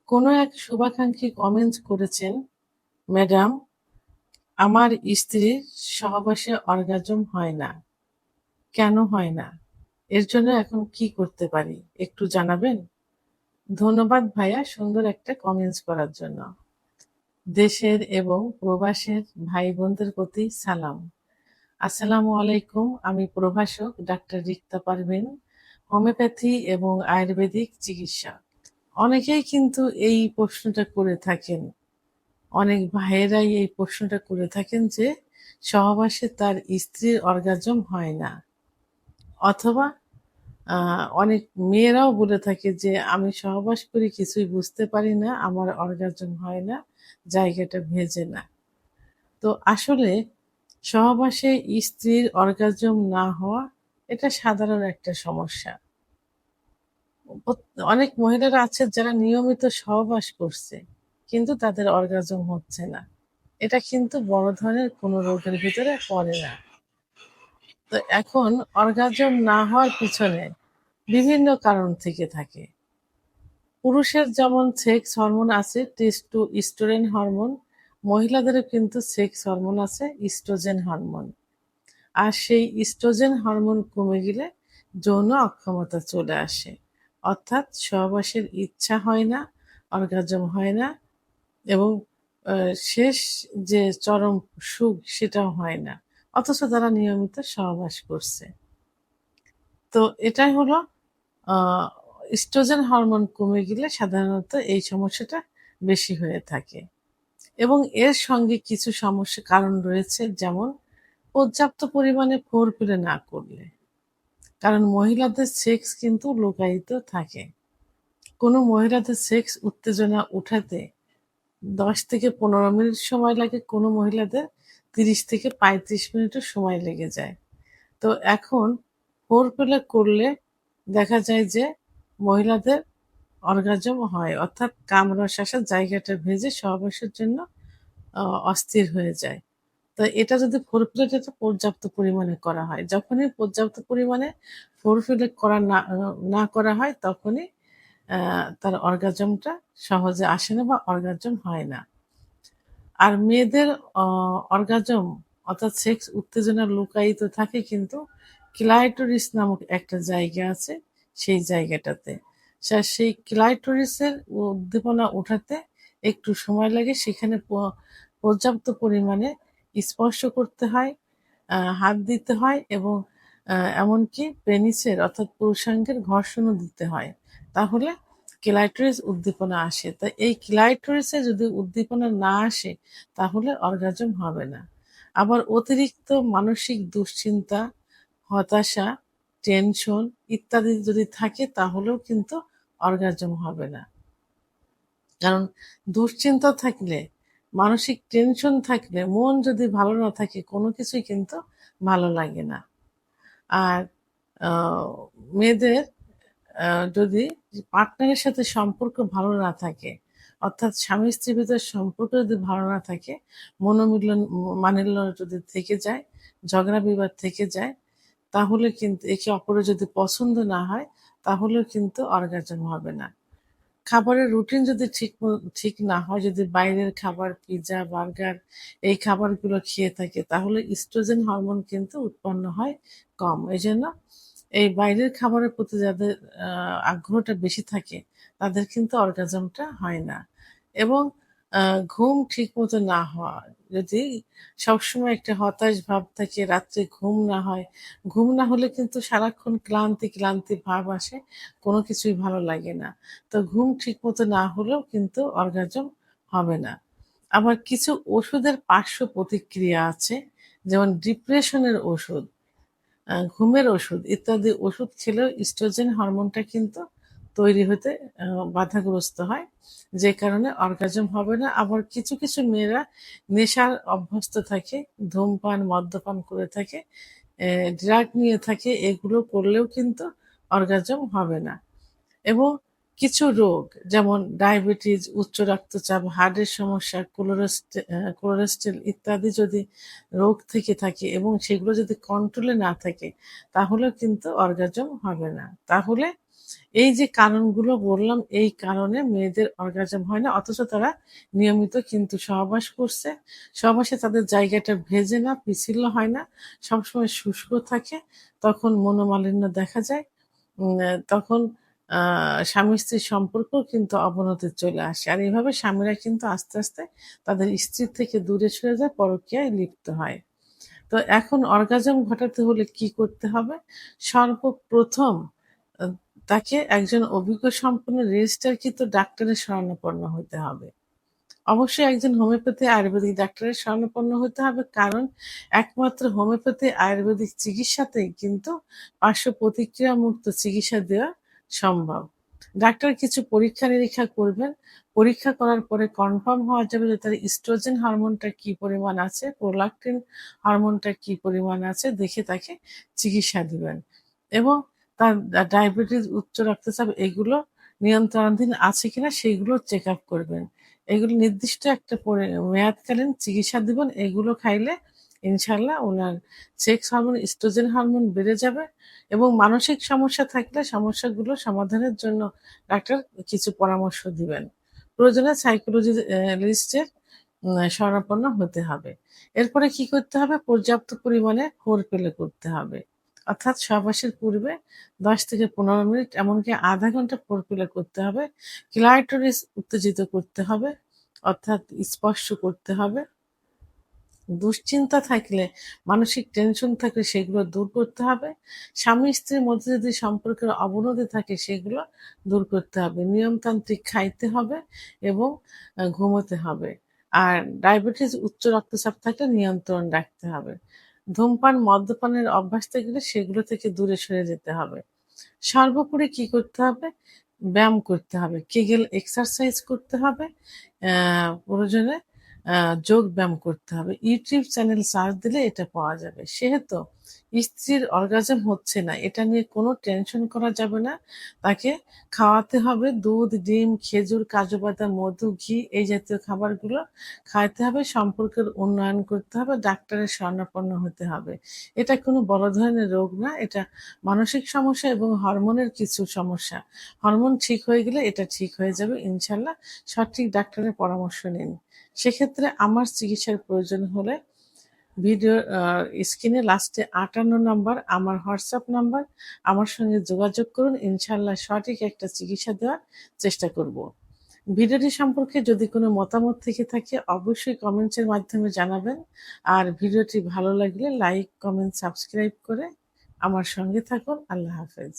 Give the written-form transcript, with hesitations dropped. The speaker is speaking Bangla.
কোনো এক শুভাকাঙ্ক্ষী কমেন্ট করেছেন, ম্যাডাম, আমার স্ত্রীর সহবাসে অর্গাজম হয় না। কেন হয় না? এর জন্য এখন কি করতে পারি? একটু জানাবেন? ধন্যবাদ ভাইয়া সুন্দর একটা কমেন্টস করার জন্য। দেশের এবং প্রবাসের ভাই বোনদের প্রতি সালাম। আসসালামু আলাইকুম। আমি প্রভাষক ডাক্তার রিক্তা পারভীন, হোমিওপ্যাথি এবং আয়ুর্বেদিক চিকিৎসক। অনেকেই কিন্তু এই প্রশ্নটা করে থাকেন। অনেক ভাইয়েরাই এই প্রশ্নটা করে থাকেন যে সহবাসে তার স্ত্রীর অর্গাজম হয় না, অথবা অনেক মেয়েরাও বলে থাকে যে আমি সহবাস করি কিছুই বুঝতে পারি না, আমার অর্গাজম হয় না, জায়গাটা ভেজে না। তো আসলে সহবাসে স্ত্রীর অর্গাজম না হওয়া এটা সাধারণ একটা সমস্যা। অনেক মহিলারা আছে যারা নিয়মিত সহবাস করছে কিন্তু তাদের অর্গাজম হচ্ছে না। এটা কিন্তু বড় ধরনের কোনো রোগের ভিতরে পড়ে না। তো এখন অর্গাজম না হওয়ার পিছনে বিভিন্ন কারণ থেকে থাকে। পুরুষের যেমন সেক্স হরমোন আছে টেস্টোস্টেরন হরমোন, মহিলাদেরও কিন্তু সেক্স হরমোন আছে ইস্ট্রোজেন হরমোন। আর সেই ইস্ট্রোজেন হরমোন কমে গেলে যৌন অক্ষমতা চলে আসে, অর্থাৎ সহবাসের ইচ্ছা হয় না, অর্গাজম হয় না, এবং শেষ যে চরম সুখ সেটাও হয় না, অথচ তারা নিয়মিত সহবাস করছে। তো এটাই হলো ইস্ট্রোজেন হরমোন কমে গেলে সাধারণত এই সমস্যাটা বেশি হয়ে থাকে। এবং এর সঙ্গে কিছু সমস্যা কারণ রয়েছে, যেমন পর্যাপ্ত পরিমাণে ফোরপ্লে না করলে। কারণ মহিলাদের সেক্স কিন্তু লুকায়িত থাকে। কোনো মহিলাদের সেক্স উত্তেজনা উঠাতে ১০ থেকে ১৫ মিনিট সময় লাগে, কোনো মহিলাদের ৩০ থেকে ৩৫ মিনিটও সময় লেগে যায়। তো এখন ফোরপ্লে করলে দেখা যায় যে মহিলাদের অর্গাজম হয়, অর্থাৎ কামরস আসার জায়গাটা ভেজে সহবাসের জন্য অস্থির হয়ে যায়। তো এটা যদি ফোরপ্লেটা পর্যাপ্ত পরিমাণে করা হয়। যখনই পর্যাপ্ত পরিমাণে ফোরপ্লে করা না করা হয় তখনই আ তার অর্গাজমটা সহজে আসে না বা অর্গাজম হয় না। আর মেয়েদের অ অর্গাজম অর্থাৎ সেক্স উত্তেজনা লুকায়িত থাকে কিন্তু ক্লাইটোরিস নামক একটা জায়গা আছে সেই জায়গাটাতে। সেই ক্লাইটোরিসের উদ্দীপনা ওঠাতে একটু সময় লাগে। সেখানে পর্যাপ্ত পরিমাণে স্পর্শ করতে হয়, হাত দিতে হয়, এবং এমনকি পেনিসের অর্থাৎ পুরুষাঙ্গের ঘর্ষণও দিতে হয়। তাহলে ক্লাইটোরিস উদ্দীপনা আসে। তো এই ক্লাইটোরিসে যদি উদ্দীপনা না আসে তাহলে অর্গাজম হবে না। আবার অতিরিক্ত মানসিক দুশ্চিন্তা, হতাশা, টেনশন ইত্যাদি যদি থাকে তাহলেও কিন্তু অর্গাজম হবে না। কারণ দুশ্চিন্তা থাকলে, মানসিক টেনশন থাকলে, মন যদি ভালো না থাকে কোনো কিছুই কিন্তু ভালো লাগে না। আর আ মেয়েদের আ যদি পার্টনারের সাথে সম্পর্ক ভালো না থাকে, অর্থাৎ স্বামী-স্ত্রীর ভিতরে সম্পর্ক যদি ভালো না থাকে, মানোল্য যদি থেকে যায়, ঝগড়া বিবাদ থেকে যায়, তাহলে কিন্তু একে অপরের যদি পছন্দ না হয়, তাহলেও কিন্তু অর্গাজম হবে না। খাবারের রুটিন যদি ঠিক না হয়, যদি বাইরের খাবার, পিজ্জা, বার্গার এই খাবারগুলো খেয়ে থাকে, তাহলে ইস্ট্রোজেন হরমোন কিন্তু উৎপন্ন হয় কম। এজন্য এই বাইরের খাবারের প্রতি যাদের আ আগ্রহটা বেশি থাকে, তাদের কিন্তু অর্গাজমটা হয় না। এবং আ ঘুম ঠিকমতো না হওয়া, যদি সবসময় একটা হতাশ ভাব থাকে, রাত্রে ঘুম না হয়, ঘুম না হলে কিন্তু সারাক্ষণ ক্লান্তি, ক্লান্তি ভাব আসে, কোনো কিছুই ভালো লাগে না। তো ঘুম ঠিকমতো না হলেও কিন্তু অর্গাজম হবে না। আবার কিছু ওষুধের পার্শ্ব প্রতিক্রিয়া আছে, যেমন ডিপ্রেশনের ওষুধ, ঘুমের ওষুধ ইত্যাদি ওষুধ খেলেও ইস্ট্রোজেন হরমোনটা কিন্তু তৈরি হতে আ বাধাগ্রস্ত হয়। যে কারণে অর্গাজম হবে না। আবার কিছু, কিছু মেয়েরা নেশার অভ্যস্ত থাকে, ধূমপান, মদ্যপান করে থাকে, ড্রাগ নিয়ে থাকে, এগুলো করলেও কিন্তু অর্গাজম হবে না। এবং কিছু রোগ, যেমন ডায়াবেটিস, উচ্চ রক্তচাপ, হার্টের সমস্যা, কোলেস্টেরল ইত্যাদি যদি রোগ থেকে থাকে এবং সেগুলো যদি কন্ট্রোলে না থাকে তাহলেও কিন্তু অর্গাজম হবে না। তাহলে এই যে কারণগুলো বললাম, এই কারণে মেয়েদের অর্গাজম হয় না, অথচ তারা নিয়মিত কিন্তু সহবাস করছে। সহবাসে তাদের জায়গাটা ভেজে না, পিচ্ছিল হয় না, সবসময় শুষ্ক থাকে। তখন মনোমালিন্য দেখা যায়। তখন স্বামী-স্ত্রীর সম্পর্কও কিন্তু অবনতি চলে আসে। আর এভাবে স্বামীরা কিন্তু আস্তে, আস্তে তাদের স্ত্রীর থেকে দূরে সরে যায়, পরকীয়ায় লিপ্ত হয়। তো এখন অর্গাজম ঘটাতে হলে কি করতে হবে? সর্বপ্রথম আ তাকে একজন অভিজ্ঞ সম্পন্ন রেজিস্টারকৃত ডাক্তারের শরণাপন্ন হতে হবে। অবশ্যই একজন হোমিওপ্যাথি আয়ুর্বেদিক ডাক্তারের শরণাপন্ন হতে হবে। কারণ একমাত্র হোমিওপ্যাথি আয়ুর্বেদিক চিকিৎসাতেই কিন্তু পার্শ্ব প্রতিক্রিয়া মুক্ত চিকিৎসা দেওয়া সম্ভব। ডাক্তার কিছু পরীক্ষা-নিরীক্ষা করবেন। পরীক্ষা করার পরে কনফার্ম হওয়া যাবে যে তার ইস্ট্রোজেন হরমোনটা কি পরিমাণ আছে, প্রোলাক্টিন হরমোনটা কি পরিমাণ আছে, দেখে তাকে চিকিৎসা দিবেন। এবং তার ডায়াবেটিস, উচ্চ রক্তচাপ এগুলো নিয়ন্ত্রণাধীন আছে কিনা সেগুলো চেক আপ করবেন। এগুলো নির্দিষ্ট একটা মেয়াদকালীন চিকিৎসা দিবেন। এগুলো খাইলে ইনশাআল্লাহ উনার সেক্স হরমোন, এস্ট্রোজেন হরমোন বেড়ে যাবে এবং মানসিক সমস্যা থাকলে সমস্যাগুলো সমাধানের জন্য ডাক্তার কিছু পরামর্শ দিবেন। প্রয়োজনে লিস্টের শরণাপন্ন হতে হবে। এরপরে কি করতে হবে? পর্যাপ্ত পরিমাণে ফোরপ্লে করতে হবে। অর্থাৎ সহবাসের পূর্বে ১০ থেকে ১৫ মিনিট এমনকি আধা ঘন্টা ফোরপ্লে করতে হবে। ক্লাইটোরিস উত্তেজিত করতে হবে, অর্থাৎ স্পর্শ করতে হবে। দুশ্চিন্তা থাকলে, মানসিক টেনশন থাকলে সেগুলো দূর করতে হবে। স্বামী-স্ত্রীর মধ্যে যদি সম্পর্কের অবনতি থাকে সেগুলো দূর করতে হবে। নিয়মতান্ত্রিক খাইতে হবে এবং ঘুমোতে হবে। আর ডায়াবেটিস, উচ্চ রক্তচাপ থাকলে নিয়ন্ত্রণ রাখতে হবে। ধূমপান, মদ্যপানের অভ্যাস থাকলে সেগুলো থেকে দূরে সরে যেতে হবে। সর্বোপরি কি করতে হবে? ব্যায়াম করতে হবে। কেগেল এক্সারসাইজ করতে হবে। প্রয়োজনে আ যোগ ব্যায়াম করতে হবে। YouTube চ্যানেল সার্চ দিলে এটা পাওয়া যাবে। সেহেতু স্ত্রীর অর্গাজম হচ্ছে না, এটা নিয়ে কোনো টেনশন করা যাবে না। তাকে খাওয়াতে হবে দুধ, ডিম, খেজুর, কাজু বাদাম, মধু, ঘি এই জাতীয় খাবারগুলো খাওয়াতে হবে। সম্পর্কের উন্নয়ন করতে হবে। ডাক্তারের শরণাপন্ন হতে হবে। এটা কোনো বড় ধরনের রোগ না। এটা মানসিক সমস্যা এবং হরমোনের কিছু সমস্যা। হরমোন ঠিক হয়ে গেলে এটা ঠিক হয়ে যাবে ইনশাআল্লাহ। সঠিক ডাক্তারের পরামর্শ নিন। সেক্ষেত্রে আমার চিকিৎসার প্রয়োজন হলে ভিডিওর স্ক্রিনে লাস্টে ৫৮ নাম্বার আমার হোয়াটসঅ্যাপ নাম্বার। আমার সঙ্গে যোগাযোগ করুন। ইনশাআল্লাহ সঠিক একটা চিকিৎসা দেওয়ার চেষ্টা করব। ভিডিওটি সম্পর্কে যদি কোনো মতামত থেকে থাকে অবশ্যই কমেন্টসের মাধ্যমে জানাবেন। আর ভিডিওটি ভালো লাগলে লাইক, কমেন্ট, সাবস্ক্রাইব করে আমার সঙ্গে থাকুন। আল্লাহ হাফেজ।